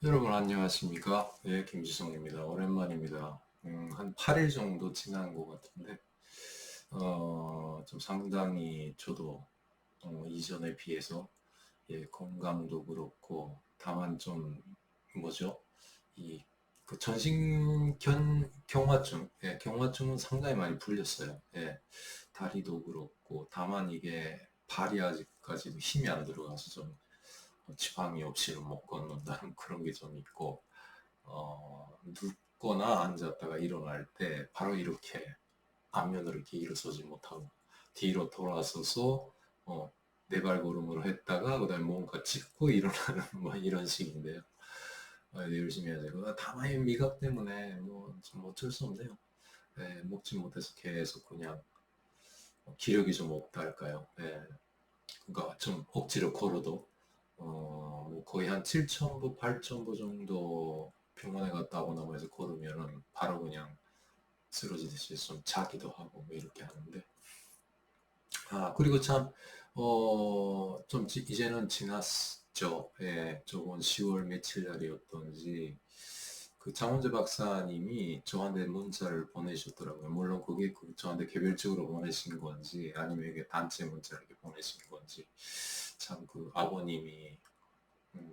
여러분 안녕하십니까? 예, 김지성입니다. 오랜만입니다. 한 8일 정도 지난 것 같은데, 좀 상당히 저도 이전에 비해서 건강도 그렇고, 다만 좀 뭐죠? 이 그 경화증, 경화증은 상당히 많이 풀렸어요. 다리도 그렇고, 다만 이게 발이 아직까지도 힘이 안 들어가서 좀 지방이 없이는 못 걷는다는 그런 게 좀 있고, 눕거나 앉았다가 일어날 때 바로 이렇게 앞면으로 이렇게 일어서지 못하고 뒤로 돌아서서 네 발걸음으로 했다가 그다음에 뭔가 짚고 일어나는 뭐 이런 식인데요. 열심히 해야 되고 다만 이 미각 때문에 뭐좀 어쩔 수 없네요. 먹지 못해서 계속 그냥 기력이 좀 없다 할까요? 그러니까 좀 억지로 걸어도 뭐 거의 한 7,000보, 8,000보 정도 병원에 갔다 오고 나면서 걸으면은 바로 그냥 쓰러지듯이 좀 자기도 하고 뭐 이렇게 하는데 그리고 참 좀 이제는 지났죠. 저번 10월 며칠 날이었던지 그 장원재 박사님이 저한테 문자를 보내셨더라고요. 물론 그게 저한테 개별적으로 보내신 건지 아니면 이게 단체 문자를 이렇게 보내신 건지 참 그 아버님이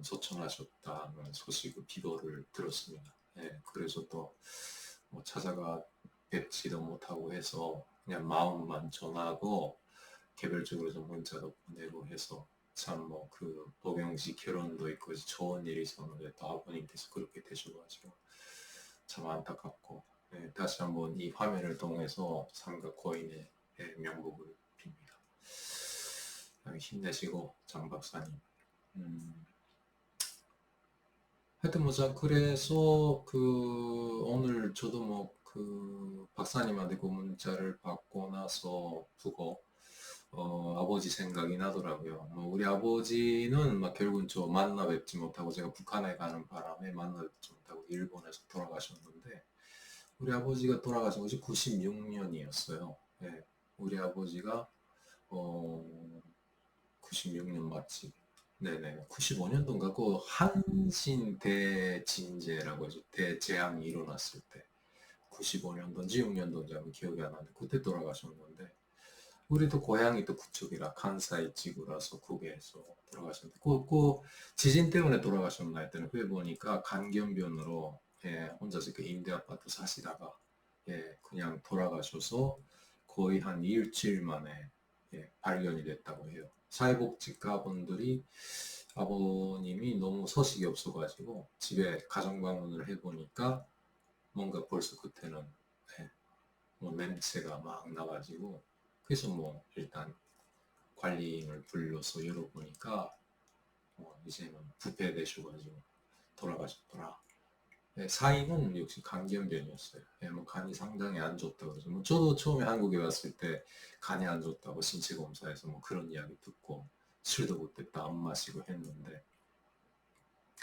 소천하셨다는 소식을 비보를 들었습니다. 그래서 또뭐 찾아가 뵙지도 못하고 해서 그냥 마음만 전하고 개별적으로 좀 문자도 보내고 해서 참 뭐 그 복영식 결혼도 있고 좋은 일이 있었는데 또 아버님께서 그렇게 되셔가지고 참 안타깝고 다시 한번 이 화면을 통해서 삼가 고인의 명복을 빕니다. 힘내시고 장 박사님. 하여튼 뭐자 그래서 그 오늘 저도 뭐 그 박사님한테 그 문자를 받고 나서 보고 아버지 생각이 나더라고요. 뭐 우리 아버지는 막 결국은 저 만나 뵙지 못하고 제가 북한에 가는 바람에 만나 뵙지 못하고 일본에서 돌아가셨는데 우리 아버지가 돌아가신 것이 96년이었어요. 우리 아버지가 어 96년 맞지? 네네. 95년도인가 그 한신 대진재라고 해서 대재앙이 일어났을 때 95년도인지 6년도인지 아마 기억이 안 나는데 그때 돌아가셨는데 우리도 고향이 또 그쪽이라 간사이 지구라서 거기에서 돌아가셨는데 그 지진 때문에 돌아가셨나 했더니 후에 보니까 간견변으로 혼자서 그 임대 아파트 사시다가 그냥 돌아가셔서 거의 한 일주일 만에 발견이 됐다고 해요. 사회복지과 분들이 아버님이 너무 서식이 없어가지고 집에 가정 방문을 해보니까 뭔가 벌써 그때는 뭐 냄새가 막 나가지고 그래서 뭐 일단 관리인을 불러서 열어보니까 이제는 부패되셔가지고 돌아가셨더라. 사인은 역시 간견변이었어요. 뭐 간이 상당히 안 좋다고 그러죠. 뭐 저도 처음에 한국에 왔을 때 간이 안 좋다고 신체 검사에서 뭐 그런 이야기 듣고 술도 그때 안 마시고 했는데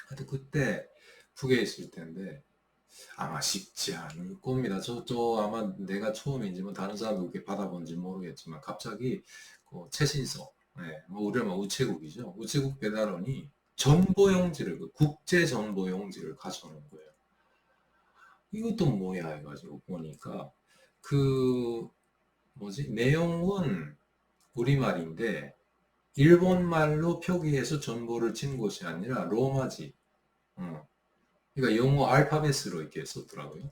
하여튼 그때 북에 있을 텐데 아마 쉽지 않을 겁니다. 저 아마 내가 처음인지 뭐 다른 사람도 그렇게 받아본지 모르겠지만 갑자기 그 최신석, 뭐 우리는 우체국이죠. 우체국 배달원이 정보용지를 그 국제 정보용지를 가져오는 거예요. 이것도 뭐야 해가지고 보니까 그 뭐지 내용은 우리말인데 일본말로 표기해서 정보를 친 것이 아니라 로마지. 어. 그러니까 영어 알파벳으로 이렇게 썼더라고요.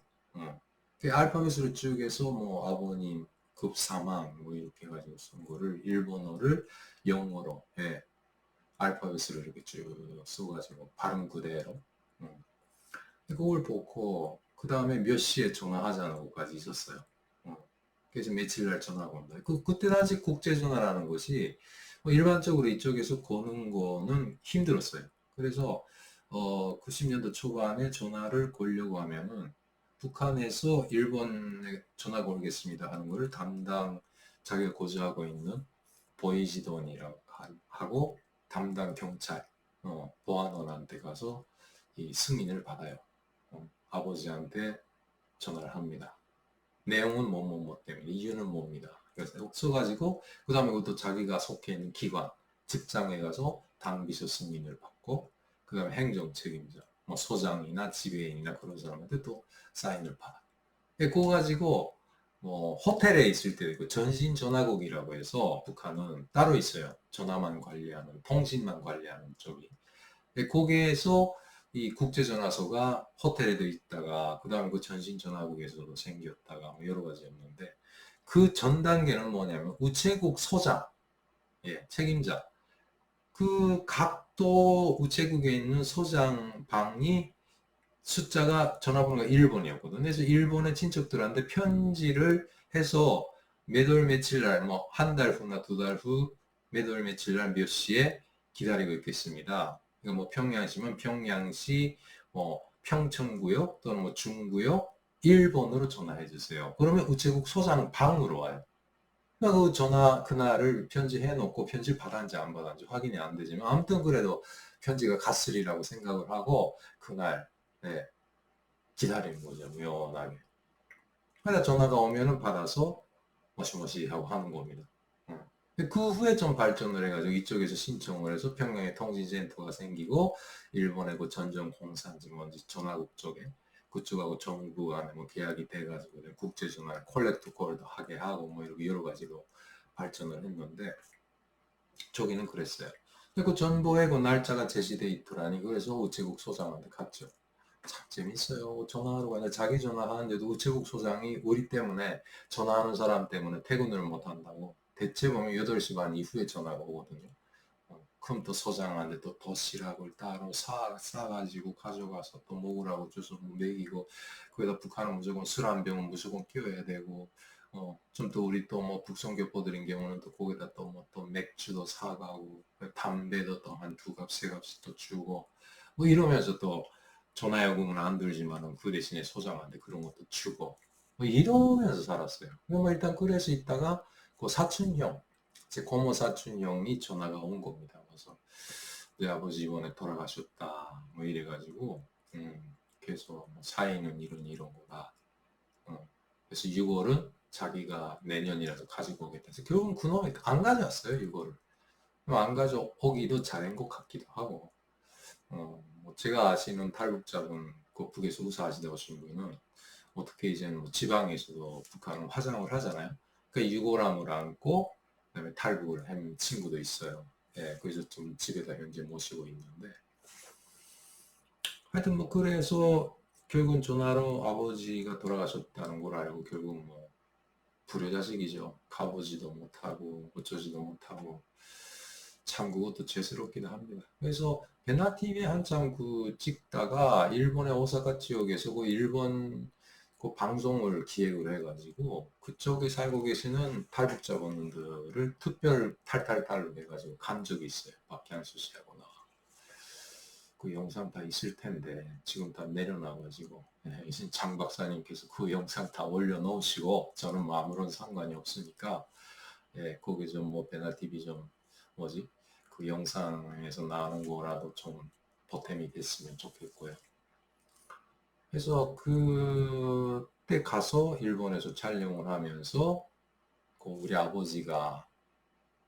그 알파벳으로 쭉 해서 뭐 아버님 급사망 뭐 이렇게 해가지고 쓴 거를 일본어를 영어로 알파벳으로 이렇게 쭉 써가지고 발음 그대로 그걸 보고 그 다음에 몇 시에 전화하자는것까지 있었어요. 그래서 며칠 날 전화가 온다. 그때 아직 국제전화라는 것이 뭐 일반적으로 이쪽에서 거는 거는 힘들었어요. 그래서 90년도 초반에 전화를 걸려고 하면은 북한에서 일본에 전화 걸겠습니다 하는 거를 담당 자기가 거주하고 있는 보이지돈이라고 하고 담당 경찰 보안원한테 가서 이 승인을 받아요. 아버지한테 전화를 합니다. 내용은 뭐뭐뭐 때문에 이유는 뭡니다. 그래서 써가지고 그 다음에 그것도 자기가 속해 있는 기관 직장에 가서 당비서 승인을 받고 그 다음에 행정 책임자 뭐 소장이나 지배인이나 그런 사람한테 또 사인을 받아. 그거 가지고 뭐 호텔에 있을 때도 있고 전신전화국이라고 해서 북한은 따로 있어요. 전화만 관리하는, 통신만 관리하는 쪽이. 거기에서 이 국제전화소가 호텔에도 있다가 그다음에 그 전신전화국에서도 생겼다가 뭐 여러 가지였는데 그 전 단계는 뭐냐면 우체국 소장, 예, 책임자. 그 각도 우체국에 있는 소장방이 숫자가 전화번호가 1번이었거든. 그래서 일본의 친척들한테 편지를 해서 몇 월 며칠 날, 뭐 한 달 후나 두 달 후, 몇 월 며칠 날 몇 시에 기다리고 있겠습니다. 그러니까 뭐 평양시면 평양시, 뭐 평천구역 또는 뭐 중구역 1번으로 전화해 주세요. 그러면 우체국 소장 방으로 와요. 그러니까 그 전화 그날을 편지해 놓고 편지 받았는지 안 받았는지 확인이 안 되지만 아무튼 그래도 편지가 갔으리라고 생각을 하고 그날 네, 기다리는 거죠. 묘하게. 그러다 전화가 오면은 받아서 머시머시 하고 하는 겁니다. 그 후에 좀 발전을 해가지고 이쪽에서 신청을 해서 평양에 통신센터가 생기고 일본의 그 전전 공사인지 뭔지 전화국 쪽에 그쪽하고 정부 간에 뭐 계약이 돼가지고 국제전화를 콜렉트 콜도 하게 하고 뭐 이렇게 여러 가지로 발전을 했는데 저기는 그랬어요. 그 전보에 그 날짜가 제시돼 있더라니 그래서 우체국 소장한테 갔죠. 참 재밌어요. 전화하러 가냐 자기 전화하는데도 우체국 소장이 우리 때문에 전화하는 사람 때문에 퇴근을 못 한다고 대체 보면 8시 반 이후에 전화가 오거든요. 그럼 또 소장한테 또 도시락을 따로 싸가지고 가져가서 또 먹으라고 줘서 뭐 먹이고 거기다 북한은 무조건 술 한 병은 무조건 끼워야 되고 좀 또 우리 또 뭐 북성교포들인 경우는 또 거기다 또 뭐 또 맥주도 사가고 담배도 또 한 두 갑 세 갑씩 또 주고 뭐 이러면서 또 전화요금은 안 들지만은 그 대신에 소장한테 그런 것도 주고 뭐 이러면서 살았어요. 뭐 일단 그래서 있다가 그 사촌형 제 고모 사촌 형이 전화가 온 겁니다. 그래서 내 아버지 이번에 돌아가셨다. 뭐 이래가지고, 그래서 뭐 사인은 이런 거다. 그래서 6월은 자기가 내년이라도 가지고 오겠다. 해서 결국은 그놈이 안 가져왔어요, 6월을. 안 가져오기도 잘한 것 같기도 하고, 뭐 제가 아시는 탈북자분, 그 북에서 우사하시다 오신 분은 어떻게 이제는 뭐 지방에서도 북한은 화장을 하잖아요. 그 유골함을 안고 그다음에 탈북을 한 친구도 있어요. 예, 그래서 좀 집에다 현재 모시고 있는데 하여튼 뭐 그래서 결국은 전화로 아버지가 돌아가셨다는 걸 알고 결국 뭐 불효자식이죠. 가보지도 못하고 어쩌지도 못하고 참 그것도 죄스럽기도 합니다. 그래서 베나TV에 한참 그 찍다가 일본의 오사카 지역에서 그 일본 그 방송을 기획을 해가지고 그쪽에 살고 계시는 탈북자분들을 특별 탈탈탈로 해가지고 간 적이 있어요. 박현수 씨하고 나. 그 영상 다 있을 텐데 지금 다 내려놔가지고 이제 장 박사님께서 그 영상 다 올려놓으시고 저는 뭐 아무런 상관이 없으니까 예, 거기 좀 뭐 베나TV 좀 뭐지 그 영상에서 나오는 거라도 좀 보탬이 됐으면 좋겠고요. 그래서 그때 가서 일본에서 촬영을 하면서 그 우리 아버지가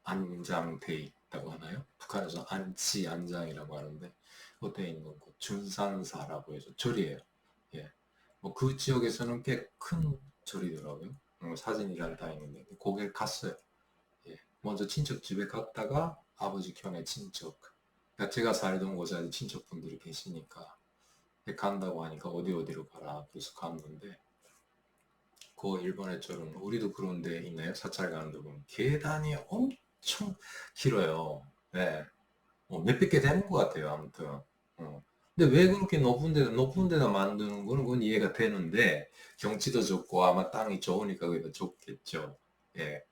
안장돼 있다고 하나요? 북한에서 안치 안장이라고 하는데 그때 있는 그 준산사라고 해서 절이에요. 예. 뭐 그 지역에서는 꽤 큰 절이더라고요. 사진이랑 다 있는데 거길 갔어요. 예. 먼저 친척 집에 갔다가 아버지 편의 친척, 그러니까 제가 살던 곳에 친척분들이 계시니까 간다고 하니까 어디로 가라 그래서 갔는데 그 일본의 절은 우리도 그런 데 있나요? 사찰 가는 데 보면 계단이 엄청 길어요. 네. 몇백 개 되는 것 같아요. 아무튼. 근데 왜 그렇게 높은 데다 만드는 거는 그건 이해가 되는데 경치도 좋고 아마 땅이 좋으니까 거기다 좋겠죠. 예.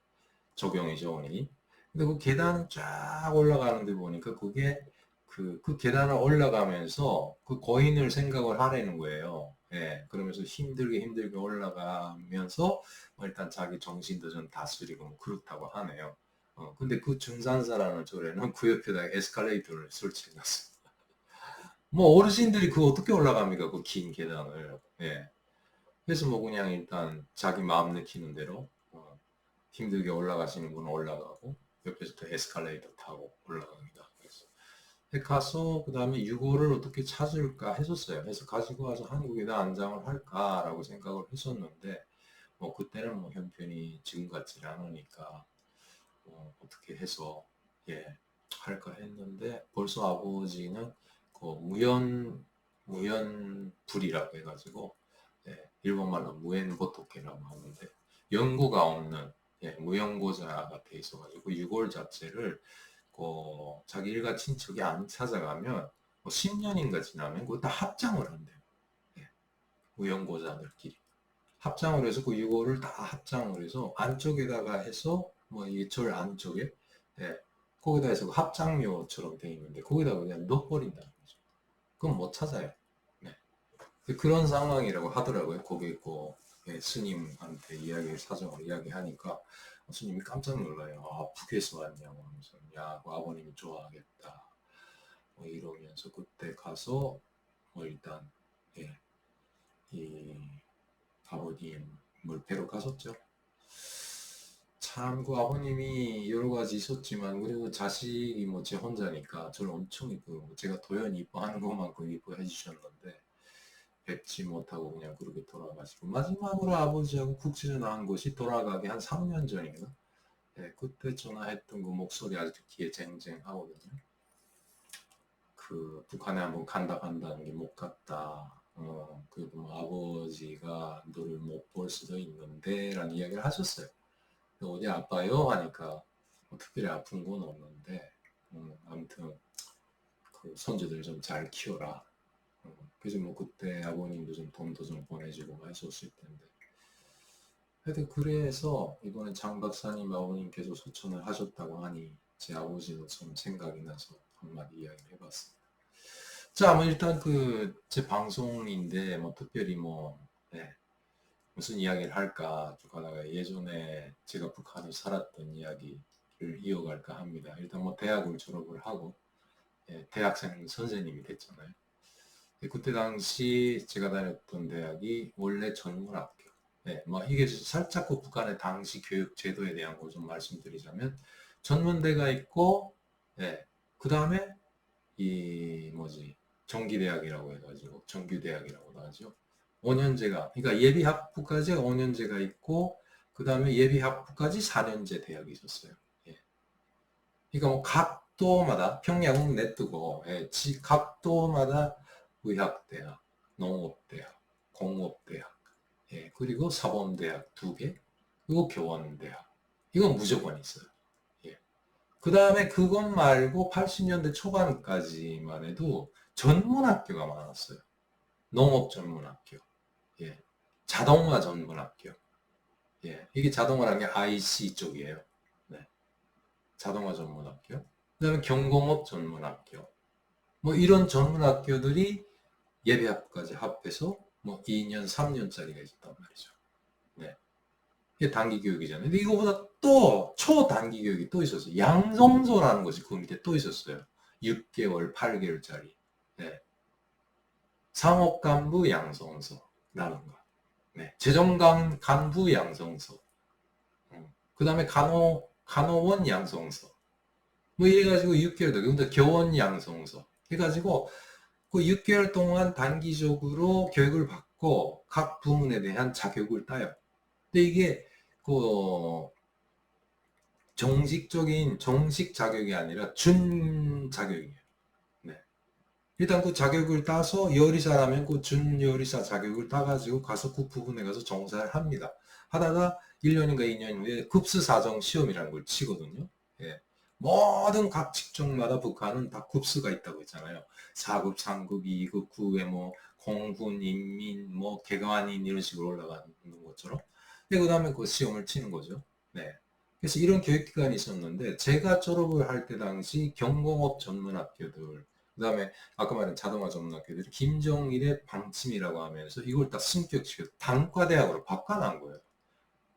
조경이 좋으니. 근데 그 계단 쫙 올라가는데 보니까 그게 그 계단을 올라가면서 그 고인을 생각을 하라는 거예요. 예, 그러면서 힘들게 올라가면서 뭐 일단 자기 정신도 좀 다스리고 뭐 그렇다고 하네요. 근데 그 중산사라는 절에는 그 옆에다 에스컬레이터를 설치해놨어요. 뭐 어르신들이 그 어떻게 올라갑니까? 그 긴 계단을. 예. 그래서 뭐 그냥 일단 자기 마음 내키는 대로 힘들게 올라가시는 분은 올라가고 옆에서 또 에스컬레이터 타고 올라갑니다. 그래서 가서 그 다음에 유고를 어떻게 찾을까 했었어요. 그래서 가지고 와서 한국에다 안장을 할까라고 생각을 했었는데 뭐 그때는 뭐 형편이 지금 같지 않으니까 어떻게 해서 예 할까 했는데 벌써 아버지는 그 무연불이라고 해가지고 예, 일본말로 무엔보토케라고 하는데 연고가 없는 예, 무연고자가 돼 있어가지고 유골 자체를 그 자기 일가 친척이 안 찾아가면 뭐 10년인가 지나면 그거 다 합장을 한대요. 예, 무연고자들끼리 합장을 해서 그 유골을 다 합장을 해서 안쪽에다가 해서 뭐 이 절 안쪽에 예, 거기다 해서 합장묘처럼 돼 있는데 거기다가 그냥 넣어버린다는 거죠. 그럼 못 찾아요. 네. 그런 상황이라고 하더라고요. 거기 있고 예, 스님한테 사정을 이야기하니까 스님이 깜짝 놀라요. 아, 북에서 왔냐고 하면서 야, 그 아버님이 좋아하겠다. 뭐 이러면서 그때 가서 뭐 일단 예, 이 아버님을 뵈러 갔었죠. 참, 그 아버님이 여러 가지 있었지만, 그리고 자식이 뭐 제 혼자니까 저를 엄청 이쁘고, 제가 도연히 이뻐하는 것만큼 이뻐해 주셨는데, 뵙지 못하고 그냥 그렇게 돌아가시고, 마지막으로 아버지하고 국제전화한 것이 돌아가기 한 3년 전인가? 네, 그때 전화했던 그 목소리 아직도 귀에 쟁쟁하거든요. 그 북한에 한번 간다는 게 못 갔다. 그리고 뭐 아버지가 너를 못 볼 수도 있는데 라는 이야기를 하셨어요. 어디 아파요? 하니까 뭐 특별히 아픈 건 없는데 아무튼 그 손주들 좀 잘 키워라. 그래서 뭐 그때 아버님도 좀 돈도 좀 보내주고 했었을 텐데 하여튼 그래서 이번에 장 박사님 아버님께서 소천을 하셨다고 하니 제 아버지도 좀 생각이 나서 한마디 이야기를 해봤습니다. 자, 뭐 일단 그 제 방송인데 뭐 특별히 뭐 네, 무슨 이야기를 할까 쭉 하다가 예전에 제가 북한에 살았던 이야기를 이어갈까 합니다. 일단 뭐 대학을 졸업을 하고 예, 대학생 선생님이 됐잖아요. 그때 당시 제가 다녔던 대학이 원래 전문학교. 네, 뭐 이게 살짝 그 북한의 당시 교육 제도에 대한 걸 좀 말씀드리자면 전문대가 있고, 예, 그 다음에 이 뭐지 정기대학이라고 해가지고 정규대학이라고도 하죠. 5년제가 그러니까 예비학부까지 5년제가 있고 그 다음에 예비학부까지 4년제 대학이 있었어요. 예. 그러니까 뭐 각도마다 평양은 내뜨고 예, 각도마다 의학대학, 농업대학, 공업대학, 예, 그리고 사범대학 2개, 그리고 교원대학 이건 무조건 있어요. 예. 그 다음에 그것 말고 80년대 초반까지만 해도 전문학교가 많았어요. 농업 전문학교, 예. 자동화 전문학교, 예. 이게 자동화라는 게 IC 쪽이에요. 네. 자동화 전문학교. 그 다음에 경공업 전문학교. 뭐 이런 전문학교들이 예비학까지 합해서 뭐 2년, 3년짜리가 있었단 말이죠. 네. 이게 단기 교육이잖아요. 근데 이거보다 또 초단기 교육이 또 있었어요. 양성소라는 것이 그 밑에 또 있었어요. 6개월, 8개월짜리. 네. 상업간부 양성소라는 거. 네. 재정간부 양성소. 그 다음에 간호원 양성소. 뭐 이래가지고 6개월 더. 근데 교원 양성소. 해가지고 그 6개월 동안 단기적으로 교육을 받고 각 부문에 대한 자격을 따요. 근데 이게 그 정식 자격이 아니라 준 자격이에요. 네. 일단 그 자격을 따서 요리사라면 그 준 요리사 자격을 따가지고 가서 그 부분에 가서 종사를 합니다. 하다가 1년인가 2년 후에 급수사정 시험이라는 걸 치거든요. 예. 모든 각 직종마다 북한은 다 급수가 있다고 했잖아요. 4급, 3급, 2급, 9에 뭐 공군, 인민, 뭐 개관인 이런 식으로 올라가는 것처럼. 그 다음에 그 시험을 치는 거죠. 네. 그래서 이런 교육기관이 있었는데 제가 졸업을 할 때 당시 경공업 전문학교들 그다음에 아까 말한 자동화 전문학교들이 김정일의 방침이라고 하면서 이걸 다 승격시켜 단과대학으로 바꿔놓은 거예요.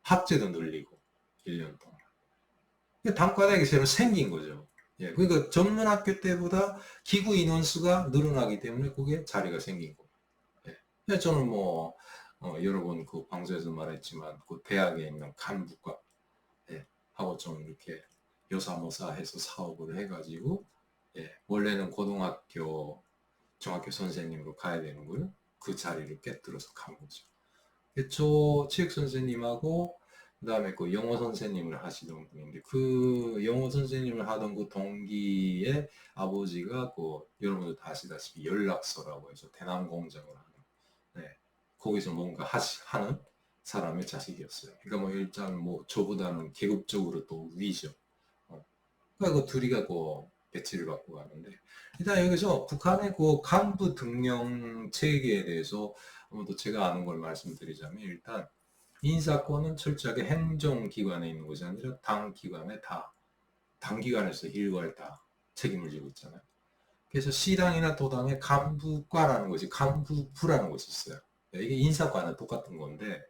학제도 늘리고 1년 동안. 단과대학이 새로 생긴 거죠. 예, 그러니까 전문학교 때보다 기구 인원수가 늘어나기 때문에 그게 자리가 생긴 거예요. 예. 그래서 저는 뭐 여러 번 그 방송에서 말했지만 그 대학에 있는 간부과 예, 하고 좀 이렇게 요사모사해서 사업을 해가지고 예, 원래는 고등학교, 중학교 선생님으로 가야 되는 걸 그 자리를 깨뜨려서 간 거죠. 저 체육 선생님하고 그다음에 그 영어 선생님을 하시던 분인데 그 영어 선생님을 하던 그 동기의 아버지가 그 여러분들 다 아시다시피 연락서라고 해서 대남공장을 하는 네, 거기서 뭔가 하는 사람의 자식이었어요. 그러니까 뭐 일단 뭐 저보다는 계급적으로 또 위죠. 그러니까 그 둘이 갖고 배치를 받고 가는데 일단 여기서 북한의 그 간부 등령 체계에 대해서 아무도 제가 아는 걸 말씀드리자면 일단 인사권은 철저하게 행정기관에 있는 것이 아니라 당기관에 다 당기관에서 일괄 다 책임을 지고 있잖아요. 그래서 시당이나 도당의 간부과라는 것이 간부부라는 것이 있어요. 이게 인사과는 똑같은 건데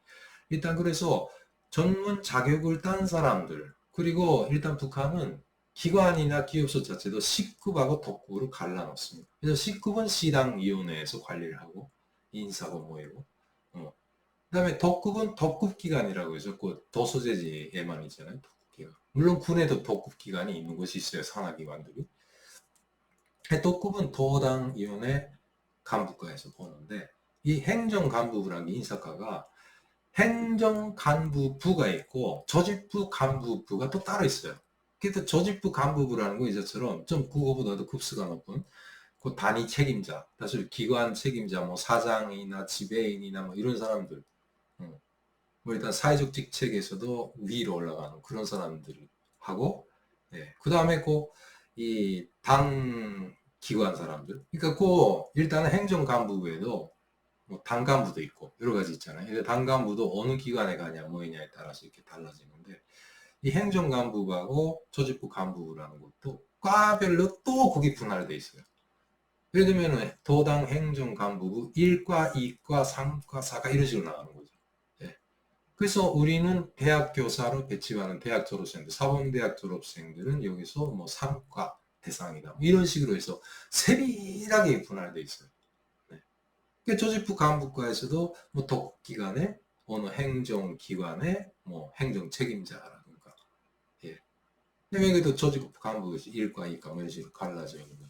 일단 그래서 전문 자격을 딴 사람들 그리고 일단 북한은 기관이나 기업소 자체도 C급하고 덕급으로 갈라놓습니다. 그래서 C급은 시당위원회에서 관리를 하고 인사가 모이고 그다음에 덕급은 덕급기관이라고 해서 그 도소재지에만 있잖아요. 덕급기관. 물론 군에도 덕급기관이 있는 곳이 있어요. 산하기관들이. 덕급은 도당위원회 간부과에서 보는데 이 행정간부부라는 게 인사과가 행정간부부가 있고 조직부 간부부가 또 따로 있어요. 그래서 조직부 간부부라는 거 이제처럼 좀 그거보다도 급수가 높은 그 단위 책임자, 사실 기관 책임자, 뭐 사장이나 지배인이나 뭐 이런 사람들, 뭐 일단 사회적 직책에서도 위로 올라가는 그런 사람들 하고, 예, 그 다음에 이 당 기관 사람들, 그러니까 일단은 행정간부에도 뭐 당간부도 있고 여러 가지 있잖아요. 당간부도 어느 기관에 가냐 뭐냐에 따라서 이렇게 달라지는데 이 행정간부하고 조직부 간부라는 것도 과별로 또 거기 분할돼 있어요. 예를 들면 도당 행정간부부 1과, 2과, 3과, 4과 이런 식으로 나가는 거죠. 예. 그래서 우리는 대학 교사로 배치받는 대학 졸업생들, 사범대학 졸업생들은 여기서 뭐 3과 대상이다. 뭐 이런 식으로 해서 세밀하게 분할돼 있어요. 조직부 간부과에서도 뭐 독기관의 어느 행정기관의 뭐 행정 책임자라든가, 예. 여기도 조직부 간부 일과 이과 뭐 이런 식으로 갈라져 있는 거.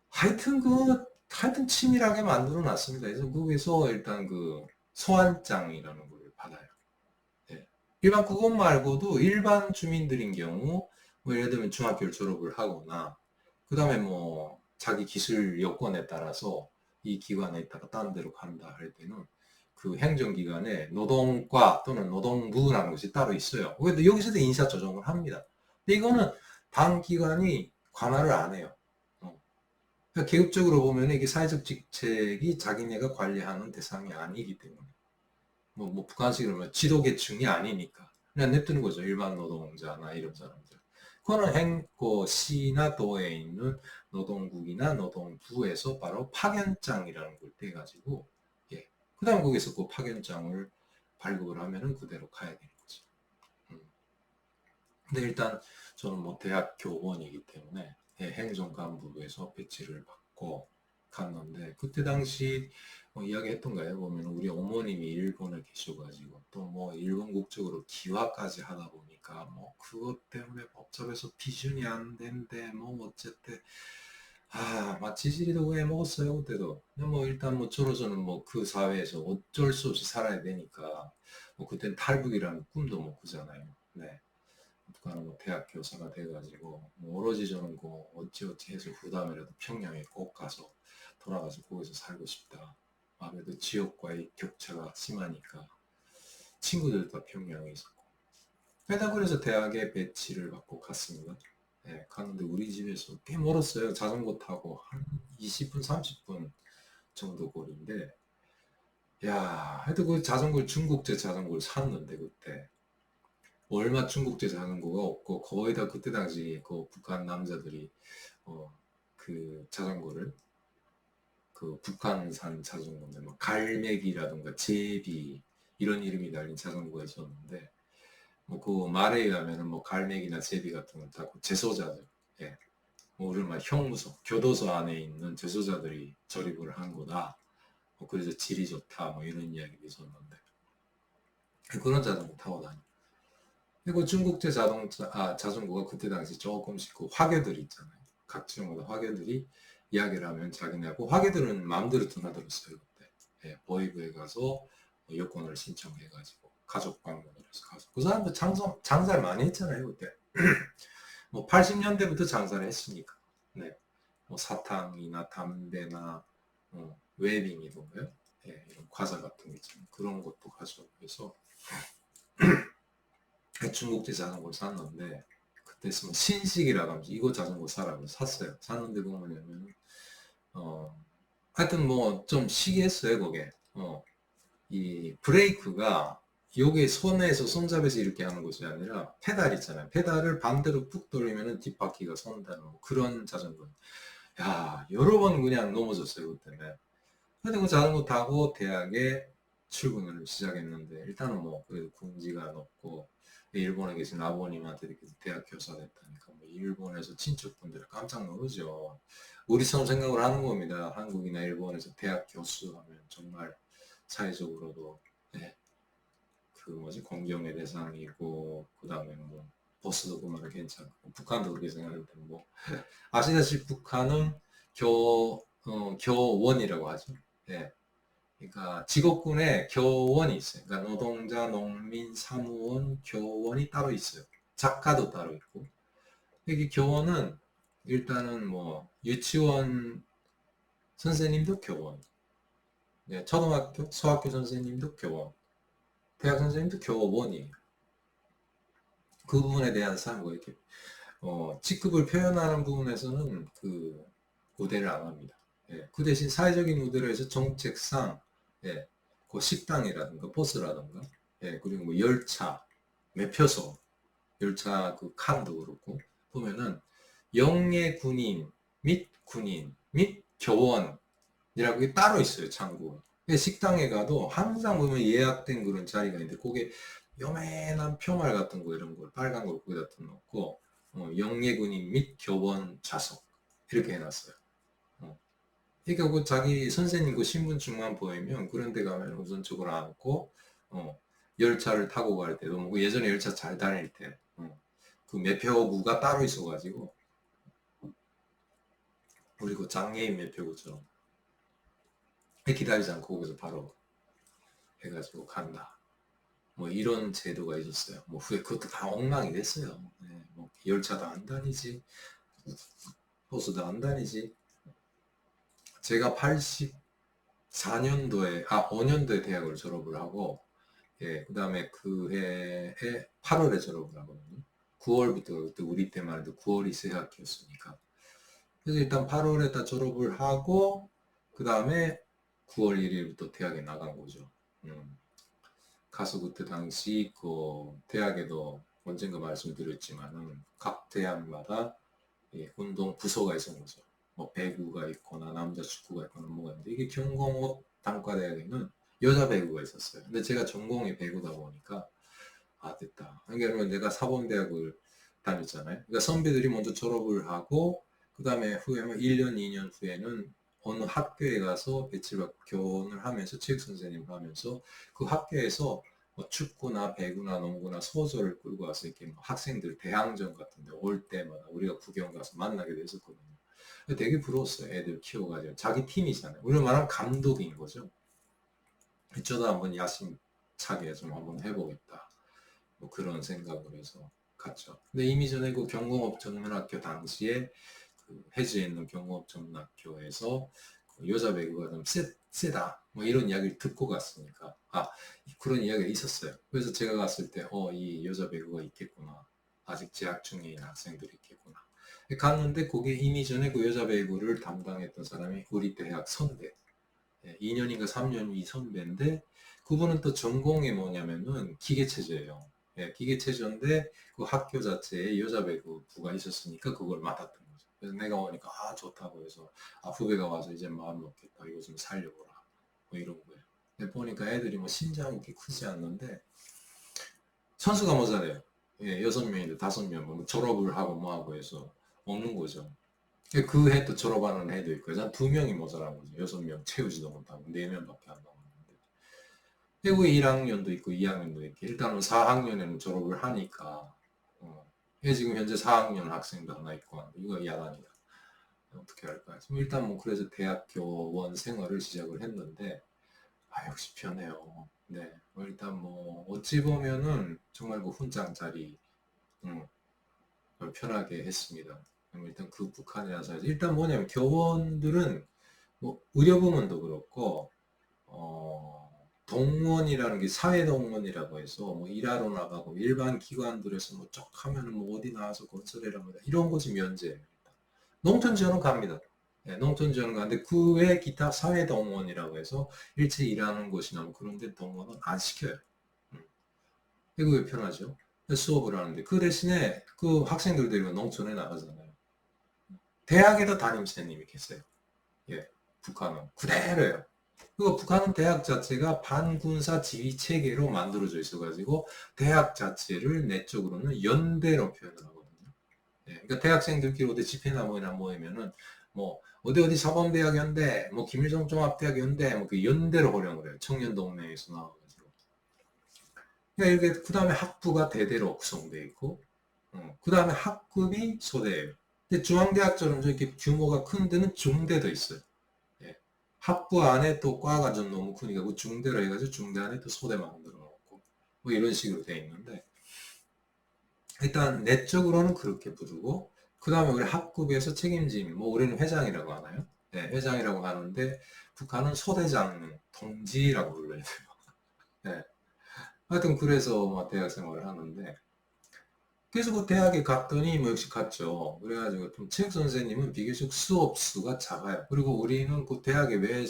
하여튼 치밀하게 만들어 놨습니다. 그래서 거기서 일단 그 소환장이라는 걸 받아요. 예. 일반 그것 말고도 일반 주민들인 경우 뭐 예를 들면 중학교를 졸업을 하거나 그 다음에 뭐 자기 기술 여건에 따라서 이 기관에 있다가 다른 데로 간다 할 때는 그 행정기관에 노동과 또는 노동부라는 것이 따로 있어요. 근데 여기서도 인사 조정을 합니다. 근데 이거는 당 기관이 관할을 안 해요. 그러니까 계급적으로 보면 이게 사회적 직책이 자기네가 관리하는 대상이 아니기 때문에 뭐 북한식으로 면 지도계층이 아니니까 그냥 냅두는 거죠. 일반 노동자나 이런 사람들. 그거는 시나 도에 있는 노동국이나 노동부에서 바로 파견장이라는 걸 떼가지고, 예. 그 다음 거기서 그 파견장을 발급을 하면은 그대로 가야 되는 거죠. 근데 일단 저는 뭐 대학 교원이기 때문에 행정간부에서 배치를 받고 갔는데 그때 당시 이야기했던 거예요. 보면 우리 어머님이 일본에 계셔가지고 또 뭐 일본 국적으로 기화까지 하다 보니까 뭐 그것 때문에 법적에서 비준이 안 된대 뭐 어쨌든 막 지지리도 왜 먹었어요 그때도. 근데 뭐 일단 뭐 저로서는 뭐 그 사회에서 어쩔 수 없이 살아야 되니까 뭐 그땐 탈북이라는 꿈도 못 꾸잖아요. 네. 북한은 뭐 대학 교사가 돼가지고 뭐 오로지 저는 그 어찌어찌 해서 후담이라도 평양에 꼭 가서 돌아가서 거기서 살고 싶다. 아무래도 지역과의 격차가 심하니까 친구들도 다 평양에 있었고 게다 그래서 대학에 배치를 받고 갔습니다. 네, 갔는데 우리 집에서 꽤 멀었어요. 자전거 타고 한 20분 30분 정도 거리인데 야 하여튼 그 자전거를 중국제 자전거를 샀는데 그때 얼마 중국제 자전거가 없고 거의 다 그때 당시 그 북한 남자들이 그 자전거를 그 북한산 자전거인데 뭐 갈매기라든가 제비 이런 이름이 달린 자전거가 있었는데 뭐 그 말에 의하면은 뭐 갈매기나 제비 같은 건 다 재소자들, 예. 뭐 우리 말 형무소 교도소 안에 있는 재소자들이 조립을 한 거다. 뭐 그래서 질이 좋다 뭐 이런 이야기도 있었는데 그런 자전거 타고 다니. 그리고 중국제 자전거가 그때 당시 조금씩 그 화교들 있잖아요. 각종 화교들이 이야기를 하면 자기네하고 화교들은 마음대로 드나들었어요 그때. 예, 보이브에 가서 여권을 신청해가지고 가족 방문을 해서 가서 그 사람도 장사를 많이 했잖아요 그때. 뭐 80년대부터 장사를 했으니까. 네. 뭐 사탕이나 담배나 웨빙이던가요? 예, 이런 과자 같은 거 있잖아요. 그런 것도 가져오고 해서 중국제 자전거를 샀는데 그때 쓰면 신식이라고 하면서 이거 자전거 사라고 샀어요. 샀는데 뭐냐면 하여튼 뭐 좀 시기했어요 그게. 이 브레이크가 요게 손에서 손잡이에서 이렇게 하는 것이 아니라 페달 있잖아요. 페달을 반대로 푹 돌리면은 뒷바퀴가 선다는 뭐 그런 자전거. 야, 여러 번 그냥 넘어졌어요 그때는. 하여튼 그 자전거 타고 대학에 출근을 시작했는데 일단은 뭐 그래도 군지가 높고 일본에 계신 아버님한테 이렇게 대학 교사가 됐다니까 뭐 일본에서 친척분들 깜짝 놀라죠. 우리처럼 생각을 하는 겁니다. 한국이나 일본에서 대학 교수하면 정말 사회적으로도 네, 그 뭐지 공경의 대상이고 그 다음에 뭐 보스도 그만은 괜찮고 북한도 그렇게 생각하는데 뭐 아시다시피 북한은 교원이라고 하죠. 예. 그러니까 직업군에 교원이 있어요. 그러니까 노동자, 농민, 사무원, 교원이 따로 있어요. 작가도 따로 있고. 여기 교원은 일단은 뭐 유치원 선생님도 교원, 네, 초등학교, 소학교 선생님도 교원, 대학 선생님도 교원이에요. 그 부분에 대한 사고 이렇게 직급을 표현하는 부분에서는 그 우대를 안 합니다. 예, 그 대신 사회적인 우대로 해서 정책상 예, 그 식당이라든가 버스라든가 예, 그리고 뭐 열차, 매표소, 열차 그 칸도 그렇고 보면은 영예 군인 및 군인 및 교원이라고 게 따로 있어요 창구. 식당에 가도 항상 보면 예약된 그런 자리가 있는데 그게 요맨한 표말 같은 거 이런 걸 빨간 걸 거기다 넣고 영예 군인 및 교원 좌석 이렇게 해놨어요. 그러니까 그 자기 선생님 그 신분증만 보이면 그런 데 가면 우선적으로 앉고 열차를 타고 갈 때도 뭐 예전에 열차 잘 다닐 때 그 매표구가 따로 있어가지고 우리 그 장애인 매표구처럼 기다리지 않고 거기서 바로 해가지고 간다. 뭐 이런 제도가 있었어요. 뭐 후에 그것도 다 엉망이 됐어요. 네, 뭐 열차도 안 다니지, 버스도 안 다니지. 제가 84년도에 5년도에 대학을 졸업을 하고 예, 그 다음에 그 해에 8월에 졸업을 하거든요. 9월부터 그때 우리 때만 해도 9월이 새학기였으니까. 그래서 일단 8월에 다 졸업을 하고 그 다음에 9월 1일부터 대학에 나간 거죠. 가서 그때 당시 그 대학에도 언젠가 말씀드렸지만은 각 대학마다 예, 운동 부서가 있었는 거죠. 뭐 배구가 있거나 남자 축구가 있거나 뭐가 있는데 이게 경공업 단과대학에는 여자 배구가 있었어요. 근데 제가 전공이 배구다 보니까 아 됐다. 그러니까 내가 사범대학을 다녔잖아요. 그러니까 선배들이 먼저 졸업을 하고 그 다음에 후에 1년 2년 후에는 어느 학교에 가서 배치를 받고 교원을 하면서 체육 선생님을 하면서 그 학교에서 뭐 축구나 배구나 농구나 소설을 끌고 와서 이렇게 뭐 학생들 대항전 같은데 올 때마다 우리가 구경 가서 만나게 됐었거든요. 되게 부러웠어요. 애들 키워가지고 자기 팀이잖아요. 우리가 말하면 감독인 거죠. 어쩌다 한번 야심차게 좀 한번 해보겠다. 뭐 그런 생각을 해서 갔죠. 근데 이미 전에 그 경공업 전문학교 당시에 그 해주에 있는 경공업 전문학교에서 그 여자 배구가 좀 세다 뭐 이런 이야기를 듣고 갔으니까 그런 이야기가 있었어요. 그래서 제가 갔을 때 이 여자 배구가 있겠구나. 아직 재학 중에 있는 학생들이 있겠구나. 갔는데 그게 이미 전에 그 여자 배구를 담당했던 사람이 우리 대학 선배 2년인가 3년이 선배인데 그분은 또 전공이 뭐냐면은 기계체조예요. 예, 기계체조인데 그 학교 자체에 여자 배구부가 있었으니까 그걸 맡았던 거죠. 그래서 내가 오니까 좋다고 해서 후배가 와서 이제 마음 먹겠다. 이거 좀 살려보라. 뭐 이런 거예요. 근데 보니까 애들이 뭐 신장이 그렇게 크지 않는데 선수가 모자래요. 예, 6명인데 5명 뭐 졸업을 하고 뭐 하고 해서 없는 거죠. 그 해도 졸업하는 해도 있고, 한 2명이 모자란 거죠. 6명 채우지도 못하고, 4명밖에 안 남았는데. 그리고 1학년도 있고, 2학년도 있고, 일단은 4학년에는 졸업을 하니까, 지금 현재 4학년 학생도 하나 있고, 이거 야단이다. 어떻게 할까? 일단 뭐 그래서 대학교원 생활을 시작을 했는데 역시 편해요. 네. 일단 뭐 어찌 보면은 정말 그 훈장자리 음, 편하게 했습니다. 일단 그 북한이라서 일단 뭐냐면 교원들은 뭐 의료부문도 그렇고 동원이라는 게 사회동원이라고 해서 뭐 일하러 나가고 일반 기관들에서 뭐 쭉 하면은 뭐 어디 나와서 건설해랍니다. 이런 것이 면제예요. 농촌 지원은 갑니다. 네, 농촌 지원은 가는데 그 외 기타 사회동원이라고 해서 일체 일하는 곳이나 뭐 그런 데 동원은 안 시켜요. 이거 왜 편하죠? 수업을 하는데 그 대신에 그 학생들 데리고 농촌에 나가잖아요. 대학에도 담임선생님이 계세요. 예, 북한은 그대로예요. 그리고 북한은 대학 자체가 반군사 지휘 체계로 만들어져 있어가지고 대학 자체를 내적으로는 연대로 표현을 하거든요. 예, 그러니까 대학생들끼리 어디 집회나 뭐나 모이면은 뭐 어디 사범대학 연대, 뭐 김일성 종합대학 연대, 뭐 그 연대로 호령을 해요. 청년동맹에서 나와가지고. 그러니까 이렇게 그 다음에 학부가 대대로 구성되어 있고, 그 다음에 학급이 소대예요. 근데 중앙대학처럼 이렇게 규모가 큰 데는 중대도 있어요. 예. 학부 안에 또 과가 좀 너무 크니까 그 중대로 해가지고 중대 안에 또 소대 만들어 놓고 뭐 이런 식으로 돼 있는데 일단 내적으로는 그렇게 부르고 그 다음에 우리 학급에서 책임짐 뭐 우리는 회장이라고 하나요? 네, 회장이라고 하는데 북한은 소대장 동지라고 불러야 돼요. 네. 하여튼 그래서 뭐 대학 생활을 하는데 그래서 그 대학에 갔더니 뭐 역시 갔죠. 그래가지고 좀 체육 선생님은 비교적 수업 수가 작아요. 그리고 우리는 그 대학에 왜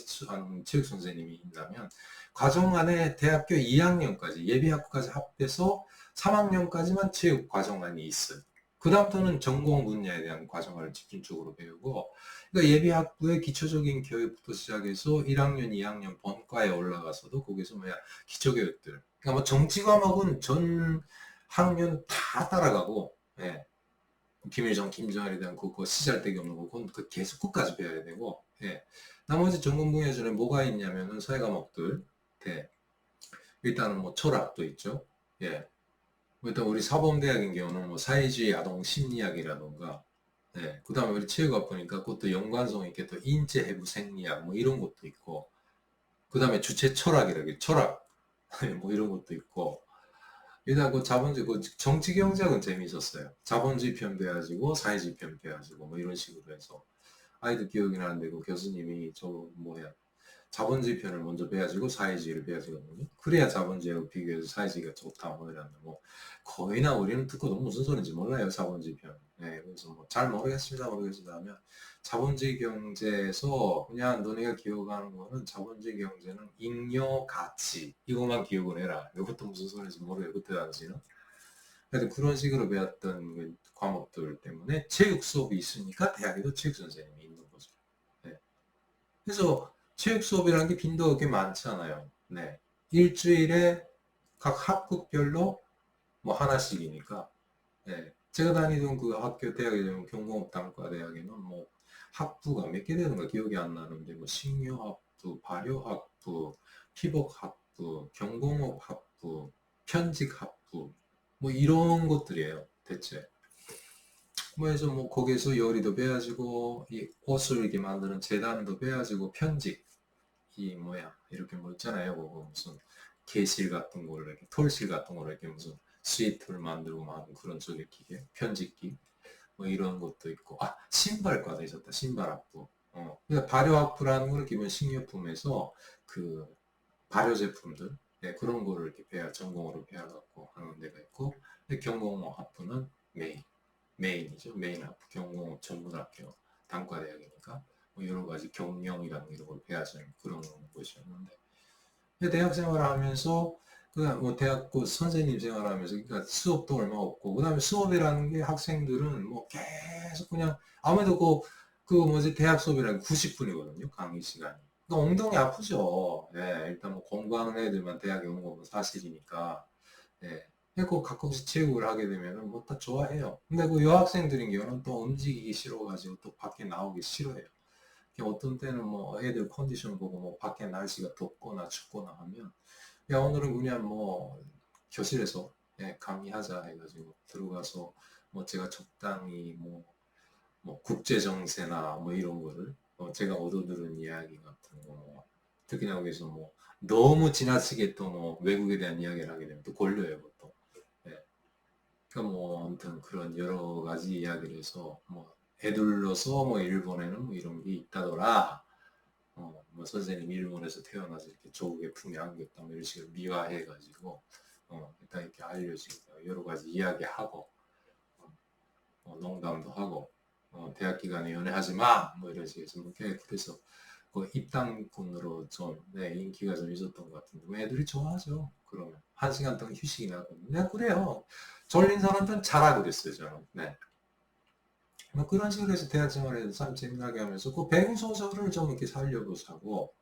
체육 선생님이 있냐면 과정 안에 대학교 2학년까지 예비학부까지 합해서 3학년까지만 체육 과정안이 있어요. 그 다음부터는 전공 분야에 대한 과정을 집중적으로 배우고 그러니까 예비학부의 기초적인 교육부터 시작해서 1학년, 2학년 본과에 올라가서도 거기서 뭐야 기초교육들. 그러니까 뭐 정치 과목은 전 학년 다 따라가고, 예. 김일성, 김정일에 대한 그 시잘데기 없는 거, 그건 그 계속 끝까지 배워야 되고, 예. 나머지 전공 분야 중에 뭐가 있냐면은 사회 과목들, 예. 일단은 뭐 철학도 있죠, 예. 일단 우리 사범대학인 경우는 뭐 사회주의 아동 심리학이라던가, 예. 그 다음에 우리 체육학 보니까 그것도 연관성 있게 또 인체 해부 생리학 뭐 이런 것도 있고, 그 다음에 주체 철학이라고 철학, 뭐 이런 것도 있고, 일단 그 자본주의, 그 정치 경제학은 재미있었어요. 자본주의 편 배워가지고 사회주의 편 배워가지고 뭐 이런 식으로 해서 아이들 기억이 나는데 그 교수님이 저 뭐야 자본주의 편을 먼저 배워가지고 사회주의를 배워주거든요. 그래야 자본주의하고 비교해서 사회주의가 좋다 뭐 이러는데 뭐 거의나 우리는 듣고도 무슨 소리인지 몰라요 자본주의 편. 네, 그래서 뭐 잘 모르겠습니다 하면 자본주의 경제에서 그냥 너네가 기억하는 거는 자본주의 경제는 잉여 가치 이것만 기억을 해라. 이것도 무슨 소리인지 모르겠고 그때 당시는. 하여튼 그런 식으로 배웠던 그 과목들 때문에 체육 수업이 있으니까 대학에도 체육 선생님이 있는 거죠. 네. 그래서 체육 수업이라는 게 빈도가 꽤 많잖아요. 네. 일주일에 각 학급별로 뭐 하나씩이니까. 네. 제가 다니던 그 학교 대학에 되면 경공업단과 대학에는 뭐 학부가 몇 개 되는 가 기억이 안 나는데 뭐 식료학부, 발효학부, 피복학부, 경공업학부, 편직학부 뭐 이런 것들이에요. 대체. 뭐 해서 뭐 거기에서 요리도 배워지고 이 옷을 이렇게 만드는 재단도 배워지고 편직 이 뭐야 이렇게 뭐 있잖아요. 그거 무슨 개실 같은 거를 이렇게 톨실 같은 거를 이렇게 무슨 스위트를 만들고 막 하는 그런 쪽의 기계 편집기 뭐 이런 것도 있고 신발과도 있었다 신발학부 그러니까 발효학부라는 거는 기본 식료품에서 그 발효 제품들 그런 거를 이렇게 전공으로 배워갖고 하는 데가 있고 경공학부는 메인이죠 메인 학부 경공업 전문학교 단과대학이니까 뭐 여러 가지 경영이라는 이런 걸 배워주는 그런 곳이었는데 대학 생활하면서 그뭐 대학교 선생님 생활하면서 그러니까 수업도 얼마 없고 그다음에 수업이라는 게 학생들은 뭐 계속 그냥 아무래도 그 뭐지 대학 수업이라는 게 90분이거든요 강의 시간이. 그러니까 엉덩이 아프죠. 예, 일단 뭐 공부하는 애들만 대학에 오는 건 사실이니까. 예. 그리고 가끔씩 체육을 하게 되면은 뭐 다 좋아해요. 근데 그 여학생들인 경우는 또 움직이기 싫어가지고 또 밖에 나오기 싫어해요. 어떤 때는 뭐 애들 컨디션 보고 뭐 밖에 날씨가 덥거나 춥거나 하면 야 오늘은 그냥 뭐 교실에서 강의하자 해가지고 들어가서 뭐 제가 적당히 뭐 뭐 국제 정세나 뭐 이런 거를 제가 얻어들은 이야기 같은 거 특히나 거기서 뭐 너무 지나치게 또 뭐 외국에 대한 이야기를 하게 되면 또 걸려요, 보통. 예. 그러니까 뭐 아무튼 그런 여러 가지 이야기를 해서 뭐 애들로서 뭐 일본에는 뭐 이런 게 있다더라. 뭐 선생님 일본에서 태어나서 이렇게 조국의 품에 안겼다 뭐 이런 식으로 미화해가지고 일단 이렇게 알려지고 여러 가지 이야기하고 농담도 하고 대학 기간에 연애하지 마 뭐 이런 식으로 뭐 그래서 그 입당권으로 좀 인기가 좀 있었던 것 같은데 뭐 애들이 좋아하죠. 그러면 1시간 동안 휴식이나 하고 네 그래요. 졸린 사람들은 잘하고 그랬어요 저는. 네. 뭐 그런 식으로 해서 대학 생활을 참 재미나게 하면서 그 배구 소설을 좀 이렇게 살려보자고.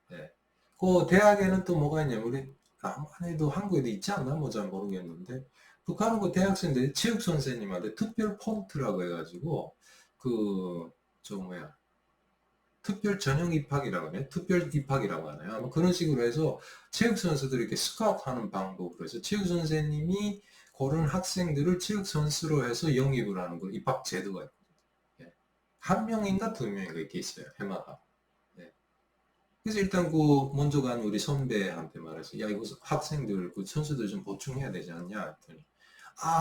네. 그 대학에는 또 뭐가 있냐면 우리 남한에도 한국에도 있지 않나 뭐 잘 모르겠는데 북한은 그 대학생들 체육 선생님한테 특별 폰트라고 해가지고 그 저 뭐야 특별 전형 입학이라고 하나요? 특별 입학이라고 하나요? 아마 그런 식으로 해서 체육 선수들을 이렇게 스카우트하는 방법으로 해서 체육 선생님이 그런 학생들을 체육 선수로 해서 영입을 하는 그 입학 제도가 있거든요. 예. 한 명인가 두 명인가 이렇게 있어요. 해마다. 예. 그래서 일단 그 먼저 간 우리 선배한테 말해서 야 이거 학생들 그 선수들 좀 보충해야 되지 않냐 했더니